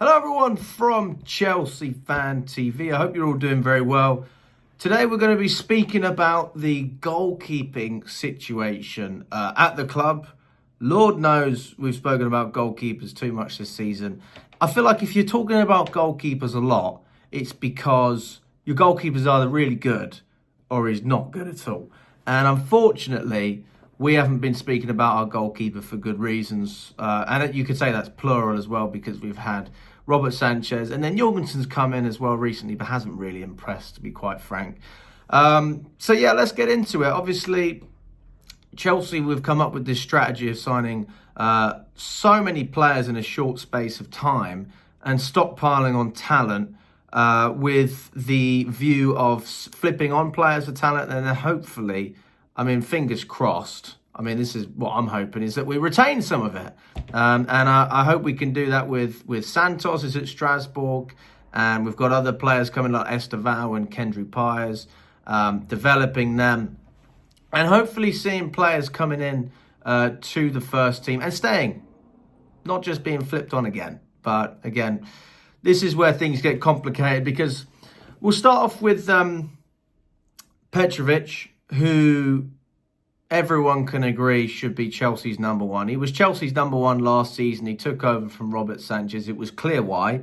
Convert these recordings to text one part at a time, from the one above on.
Hello everyone from Chelsea Fan TV. I hope you're all doing very well. Today we're going to be speaking about the goalkeeping situation at the club. Lord knows we've spoken about goalkeepers too much this season. I feel like if you're talking about goalkeepers a lot, it's because your goalkeepers are either really good or he's not good at all. And unfortunately, we haven't been speaking about our goalkeeper for good reasons. And you could say that's plural as well, because we've had Robert Sanchez, and then Jorgenson's come in as well recently, but hasn't really impressed, to be quite frank. So yeah, let's get into it. Obviously, Chelsea, we've come up with this strategy of signing so many players in a short space of time and stockpiling on talent with the view of flipping on players for talent, and then hopefully, I mean, fingers crossed, I mean, this is what I'm hoping, is that we retain some of it. And I hope we can do that with Sanchez is at Strasbourg. And we've got other players coming like Estevao and Kendry Pires, developing them. And hopefully seeing players coming in to the first team and staying. Not just being flipped on again. But again, this is where things get complicated, because we'll start off with Petrovic, who everyone can agree should be Chelsea's number one. He was Chelsea's number one last season. He took over from Robert Sanchez. It was clear why.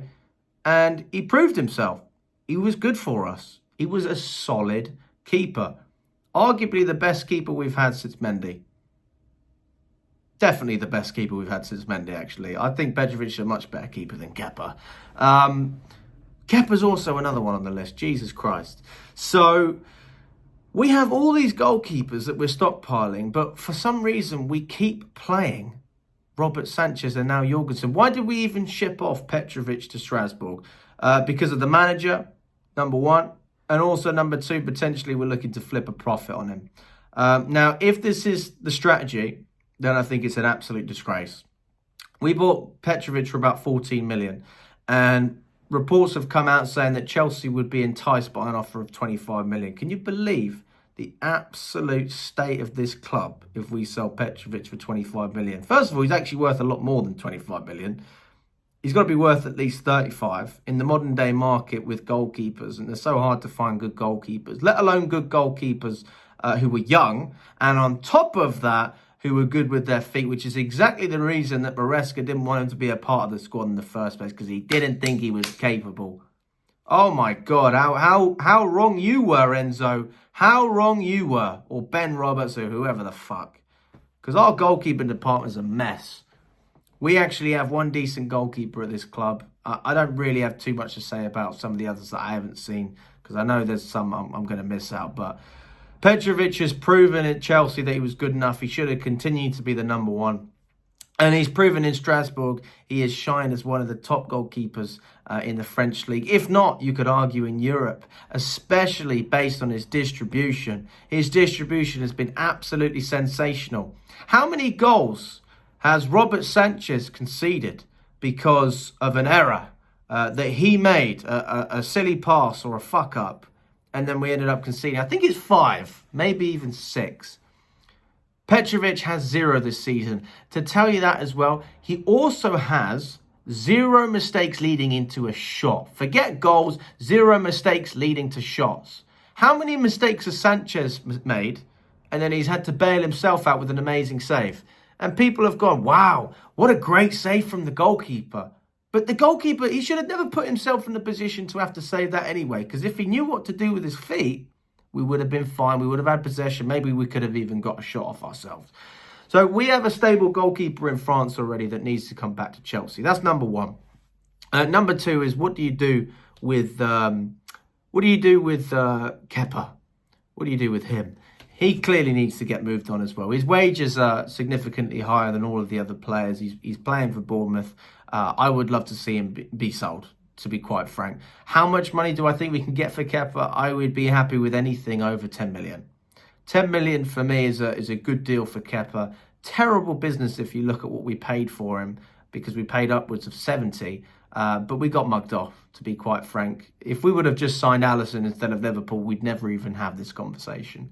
And he proved himself. He was good for us. He was a solid keeper. Arguably the best keeper we've had since Mendy. Definitely the best keeper we've had since Mendy, actually. I think Petrovic is a much better keeper than Kepa. Kepa's also another one on the list. Jesus Christ. So we have all these goalkeepers that we're stockpiling, but for some reason we keep playing Robert Sanchez and now Jorgenson. Why did we even ship off Petrovic to Strasbourg? Because of the manager, number one, and also number two, potentially we're looking to flip a profit on him. Now, if this is the strategy, then I think it's an absolute disgrace. We bought Petrovic for about 14 million, and reports have come out saying that Chelsea would be enticed by an offer of 25 million. Can you believe the absolute state of this club if we sell Petrovic for 25 million? First of all, he's actually worth a lot more than 25 million. He's got to be worth at least 35 in the modern day market with goalkeepers. And it's so hard to find good goalkeepers, let alone good goalkeepers who were young. And on top of that, who were good with their feet, which is exactly the reason that Maresca didn't want him to be a part of the squad in the first place, because he didn't think he was capable. Oh my God, how wrong you were, Enzo. How wrong you were. Or Ben Roberts, or whoever the fuck. Because our goalkeeping department is a mess. We actually have one decent goalkeeper at this club. I don't really have too much to say about some of the others that I haven't seen, because I know there's some I'm going to miss out. But Petrovic has proven at Chelsea that he was good enough. He should have continued to be the number one. And he's proven in Strasbourg he has shined as one of the top goalkeepers in the French league. If not, you could argue in Europe, especially based on his distribution. His distribution has been absolutely sensational. How many goals has Robert Sanchez conceded because of an error that he made, a silly pass or a fuck up, and then we ended up conceding? I think it's 5, maybe even 6. Petrovic has 0 this season. To tell you that as well, he also has 0 mistakes leading into a shot. Forget goals, 0 mistakes leading to shots. How many mistakes has Sanchez made? And then he's had to bail himself out with an amazing save. And people have gone, wow, what a great save from the goalkeeper. But the goalkeeper, he should have never put himself in the position to have to save that anyway. Because if he knew what to do with his feet, we would have been fine. We would have had possession. Maybe we could have even got a shot off ourselves. So we have a stable goalkeeper in France already that needs to come back to Chelsea. That's number one. Number two is, what do you do with Kepa? What do you do with him? He clearly needs to get moved on as well. His wages are significantly higher than all of the other players. He's playing for Bournemouth. I would love to see him be sold, to be quite frank. How much money do I think we can get for Kepa? I would be happy with anything over 10 million. 10 million for me is a good deal for Kepa. Terrible business if you look at what we paid for him, because we paid upwards of 70. But we got mugged off, to be quite frank. If we would have just signed Alisson instead of Liverpool, we'd never even have this conversation.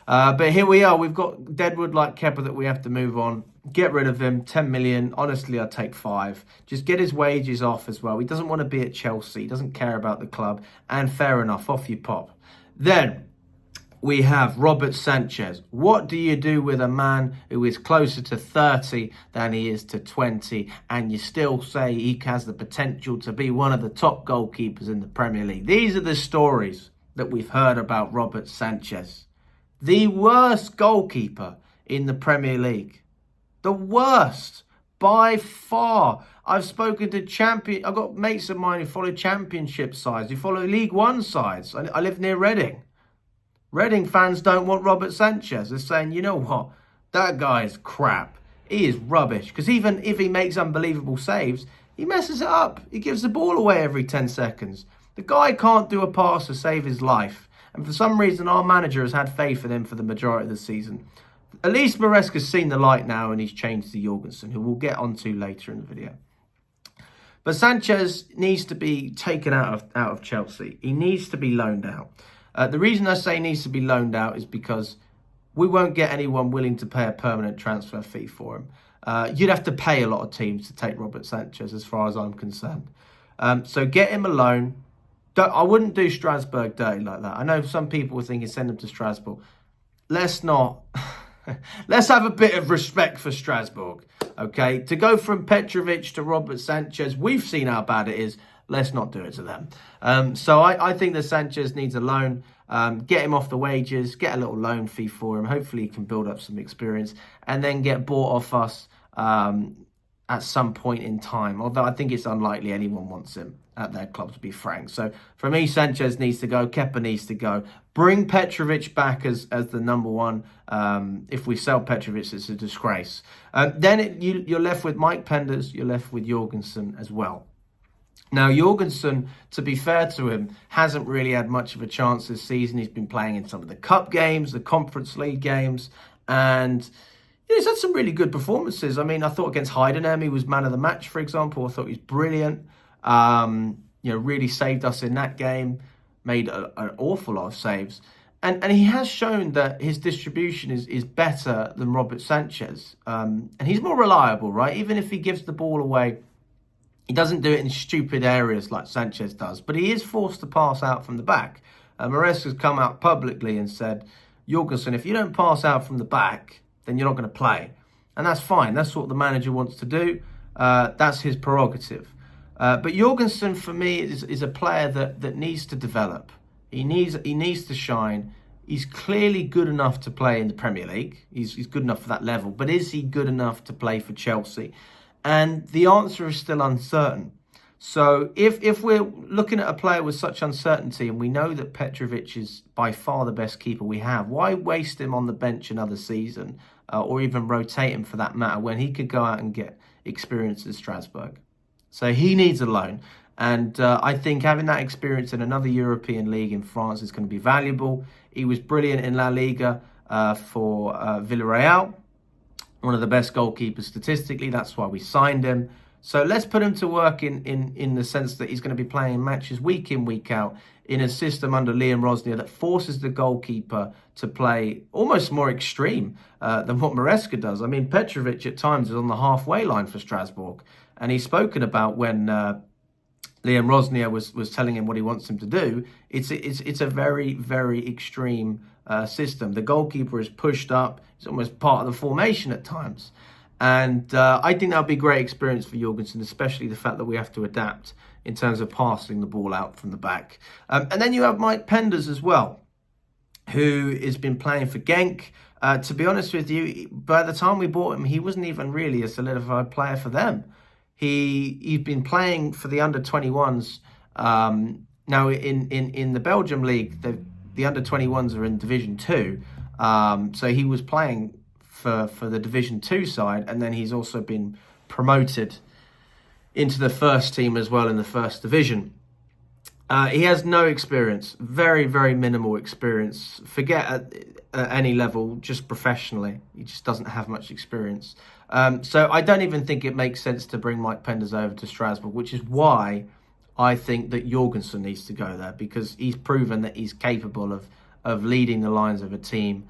But here we are. We've got Deadwood like Kepa that we have to move on. Get rid of him, 10 million. Honestly, I'd take 5. Just get his wages off as well. He doesn't want to be at Chelsea. He doesn't care about the club. And fair enough, off you pop. Then we have Robert Sanchez. What do you do with a man who is closer to 30 than he is to 20, and you still say he has the potential to be one of the top goalkeepers in the Premier League? These are the stories that we've heard about Robert Sanchez. The worst goalkeeper in the Premier League. The worst by far. I've spoken to I've got mates of mine who follow Championship sides, who follow League One sides. I live near Reading. Reading fans don't want Robert Sanchez. They're saying, you know what? That guy is crap. He is rubbish. Because even if he makes unbelievable saves, he messes it up. He gives the ball away every 10 seconds. The guy can't do a pass to save his life. And for some reason, our manager has had faith in him for the majority of the season. At least Maresca's seen the light now and he's changed to Jorgenson, who we'll get onto later in the video. But Sanchez needs to be taken out of Chelsea. He needs to be loaned out. The reason I say needs to be loaned out is because we won't get anyone willing to pay a permanent transfer fee for him. You'd have to pay a lot of teams to take Robert Sanchez, as far as I'm concerned. So get him a loan. I wouldn't do Strasbourg dirty like that. I know some people were thinking send him to Strasbourg. Let's not. Let's have a bit of respect for Strasbourg, okay? To go from Petrovic to Robert Sanchez, we've seen how bad it is. Let's not do it to them. So I think that Sanchez needs a loan. Get him off the wages, get a little loan fee for him. Hopefully he can build up some experience and then get bought off us at some point in time. Although I think it's unlikely anyone wants him at their club, to be frank. So for me, Sanchez needs to go. Kepa needs to go. Bring Petrovic back as the number one. If we sell Petrovic, it's a disgrace. Then you're left with Mike Penders. You're left with Jorgenson as well. Now, Jorgenson, to be fair to him, hasn't really had much of a chance this season. He's been playing in some of the cup games, the Conference League games, and he's had some really good performances. I mean, I thought against Heidenheim, he was man of the match, for example. I thought he was brilliant. Really saved us in that game, made an awful lot of saves. And he has shown that his distribution is better than Robert Sanchez. And he's more reliable, right? Even if he gives the ball away, he doesn't do it in stupid areas like Sanchez does, but he is forced to pass out from the back. Maresca's come out publicly and said, Jorgenson, if you don't pass out from the back, then you're not going to play. And that's fine. That's what the manager wants to do. That's his prerogative. But Jorgenson, for me, is a player that needs to develop. He needs to shine. He's clearly good enough to play in the Premier League. He's good enough for that level. But is he good enough to play for Chelsea? And the answer is still uncertain. So if we're looking at a player with such uncertainty, and we know that Petrovic is by far the best keeper we have, why waste him on the bench another season, or even rotate him for that matter, when he could go out and get experience at Strasbourg? So he needs a loan. And I think having that experience in another European league in France is going to be valuable. He was brilliant in La Liga for Villarreal. One of the best goalkeepers statistically. That's why we signed him. So let's put him to work in the sense that he's going to be playing matches week in, week out in a system under Liam Rosnier that forces the goalkeeper to play almost more extreme than what Maresca does. I mean, Petrovic at times is on the halfway line for Strasbourg. And he's spoken about when Liam Rosnier was telling him what he wants him to do. It's a very, very extreme system. The goalkeeper is pushed up. It's almost part of the formation at times. And I think that'll be a great experience for Jorgenson, especially the fact that we have to adapt in terms of passing the ball out from the back. And then you have Mike Penders as well, who has been playing for Genk. To be honest with you, by the time we bought him, he wasn't even really a solidified player for them. He'd been playing for the under-21s. Now, in the Belgium league, the under-21s are in Division 2. So he was playing for the Division 2 side, and then he's also been promoted into the first team as well in the first division. He has no experience, very, very minimal experience. Forget at any level, just professionally. He just doesn't have much experience. So I don't even think it makes sense to bring Mike Penders over to Strasbourg, which is why I think that Jorgenson needs to go there, because he's proven that he's capable of leading the lines of a team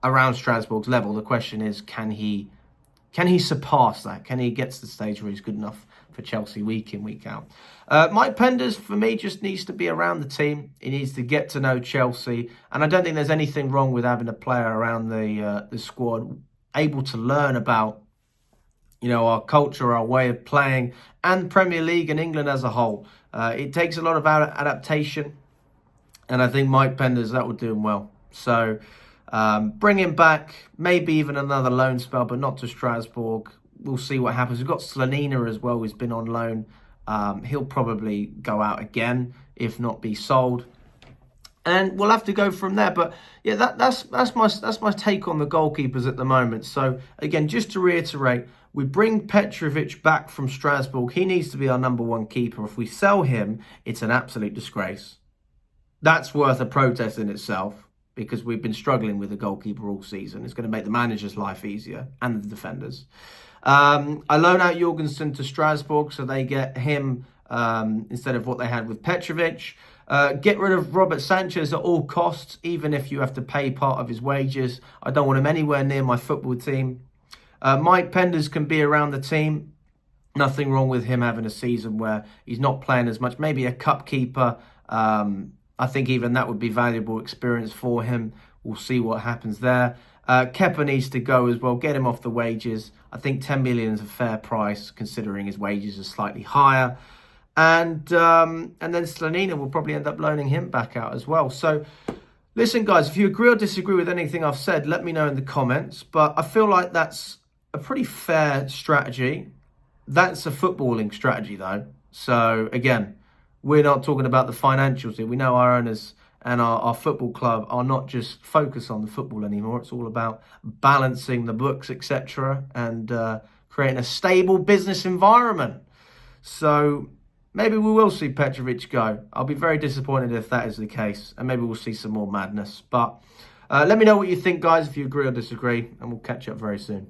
around Strasbourg's level. The question is, can he Can he surpass that? Can he get to the stage where he's good enough for Chelsea week in, week out? Mike Penders, for me, just needs to be around the team. He needs to get to know Chelsea. And I don't think there's anything wrong with having a player around the squad able to learn about, our culture, our way of playing, and Premier League and England as a whole. It takes a lot of adaptation. And I think Mike Penders, that would do him well. So bring him back, maybe even another loan spell, but not to Strasbourg. We'll see what happens. We've got Slanina as well, who's been on loan. He'll probably go out again, if not be sold. And we'll have to go from there. But yeah, that's my take on the goalkeepers at the moment. So again, just to reiterate, we bring Petrovic back from Strasbourg. He needs to be our number one keeper. If we sell him, it's an absolute disgrace. That's worth a protest in itself, because we've been struggling with the goalkeeper all season. It's going to make the manager's life easier and the defenders. I loan out Jorgenson to Strasbourg, so they get him instead of what they had with Petrovic. Get rid of Robert Sanchez at all costs, even if you have to pay part of his wages. I don't want him anywhere near my football team. Mike Penders can be around the team. Nothing wrong with him having a season where he's not playing as much. Maybe a cup keeper. I think even that would be valuable experience for him. We'll see what happens there. Kepa needs to go as well. Get him off the wages. I think 10 million is a fair price, considering his wages are slightly higher. And then Slanina will probably end up loaning him back out as well. So, listen, guys, if you agree or disagree with anything I've said, let me know in the comments. But I feel like that's a pretty fair strategy. That's a footballing strategy, though. So, again, we're not talking about the financials here. We know our owners and our football club are not just focused on the football anymore. It's all about balancing the books, etc., and creating a stable business environment. So maybe we will see Petrovic go. I'll be very disappointed if that is the case, and maybe we'll see some more madness. But let me know what you think, guys, if you agree or disagree, and we'll catch up very soon.